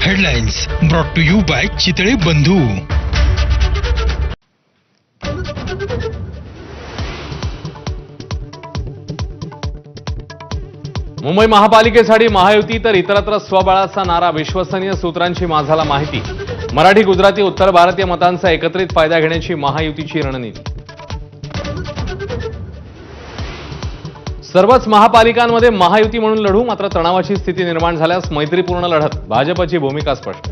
Headlines brought to you by Chitale Bandhu. Mumbai महापालिकेसाठी Mahayuti तर इतरत्र स्वबळाचा नारा, विश्वसनीय सूत्रांची माझाला माहिती। मराठी, गुजराती, उत्तर भारतीय मतांचा एकत्रित फायदा घेण्याची महायुतीची रणनीती। सर्वच महापालिकांमध्ये महायुती म्हणून लढू, मात्र तणावाची स्थिती निर्माण झाल्यास मैत्रीपूर्ण लढत, भाजपची भूमिका स्पष्ट।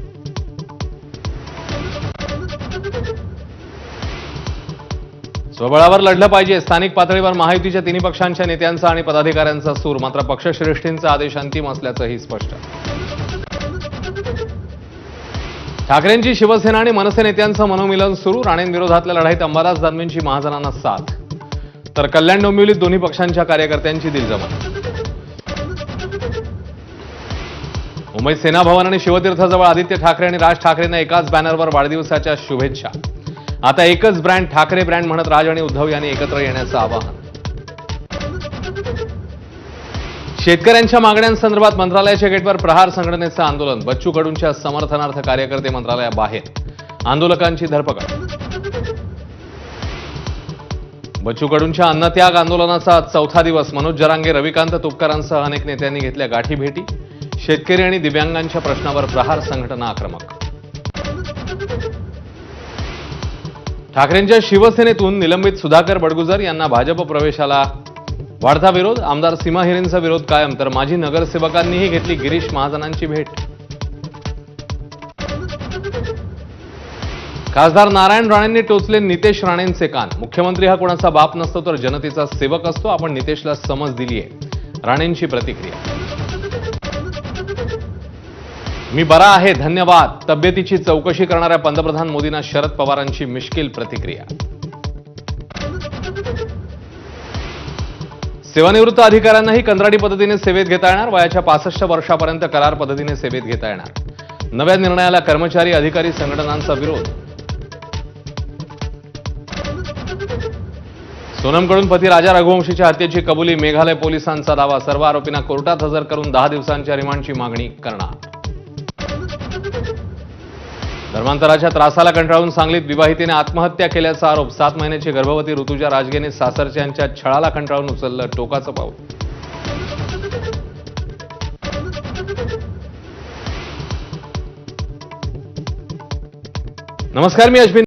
स्वबळावर लढलं पाहिजे, स्थानिक पातळीवर महायुतीच्या तिन्ही पक्षांच्या नेत्यांचा आणि पदाधिकाऱ्यांचा सूर, मात्र पक्षश्रेष्ठींचा आदेश अंतिम असल्याचंही स्पष्ट। ठाकरेंची शिवसेना आणि मनसे नेत्यांचं मनोमिलन सुरू, राणेंविरोधातल्या लढाईत अंबादास दानवेंची महाजनांना साथ, तर कल्याण डोंबिवलीत दोन्ही पक्षांच्या कार्यकर्त्यांची दिलजमात। मुंबईत सेना भवन आणि शिवतीर्थजवळ आदित्य ठाकरे आणि राज ठाकरेंना एकाच बॅनरवर वाढदिवसाच्या शुभेच्छा। आता एकच ब्रँड ठाकरे ब्रँड म्हणत राज आणि उद्धव यांनी एकत्र येण्याचं आवाहन। शेतकऱ्यांच्या मागण्यांसंदर्भात मंत्रालयाच्या गेटवर प्रहार संघटनेचं आंदोलन, बच्चू कडूंच्या समर्थनार्थ कार्यकर्ते मंत्रालयाबाहेर, आंदोलकांची धरपकड। बच्चू कडूंच्या अन्नत्याग आंदोलनाचा चौथा दिवस, मनोज जरांगे, रविकांत तुपकरांसह अनेक नेत्यांनी घेतल्या गाठीभेटी, शेतकरी आणि दिव्यांगांच्या प्रश्नावर प्रहार संघटना आक्रमक। ठाकरेंच्या शिवसेनेतून निलंबित सुधाकर बडगुजर यांना भाजप प्रवेशाला वाढता विरोध, आमदार सीमा हिरेंचा विरोध कायम, तर माजी नगरसेवकांनीही घेतली गिरीश महाजनांची भेट। खासदार नारायण राणेंनी टोचले नितेश राणेंचे कान, मुख्यमंत्री हा कोणाचा बाप नसतो तर जनतेचा सेवक असतो, आपण नितेशला समज दिली आहे, राणेंची प्रतिक्रिया। मी बरा आहे धन्यवाद, तब्येतीची चौकशी करणाऱ्या पंतप्रधान मोदींना शरद पवारांची मिश्किल प्रतिक्रिया। सेवानिवृत्त अधिकाऱ्यांनाही कंत्राटी पद्धतीने सेवेत घेता येणार, वयाच्या 65 वर्षापर्यंत करार पद्धतीने सेवेत घेता येणार, नव्या निर्णयाला कर्मचारी अधिकारी संघटनांचा विरोध। सोनमकडून पती राजा रघुवंशीच्या हत्येची कबुली, मेघालय पोलिसांचा दावा, सर्व आरोपींना कोर्टात हजर करून 10 दिवसांच्या रिमांडची मागणी करणार। धर्मांतराच्या त्रासाला कंटाळून सांगलीत विवाहितेने आत्महत्या केल्याचा आरोप, 7 महिन्याची गर्भवती ऋतुजा राजगेने सासरच्यांच्या छळाला कंटाळून उचललं टोकाचं पाऊल। नमस्कार, मी अश्विन।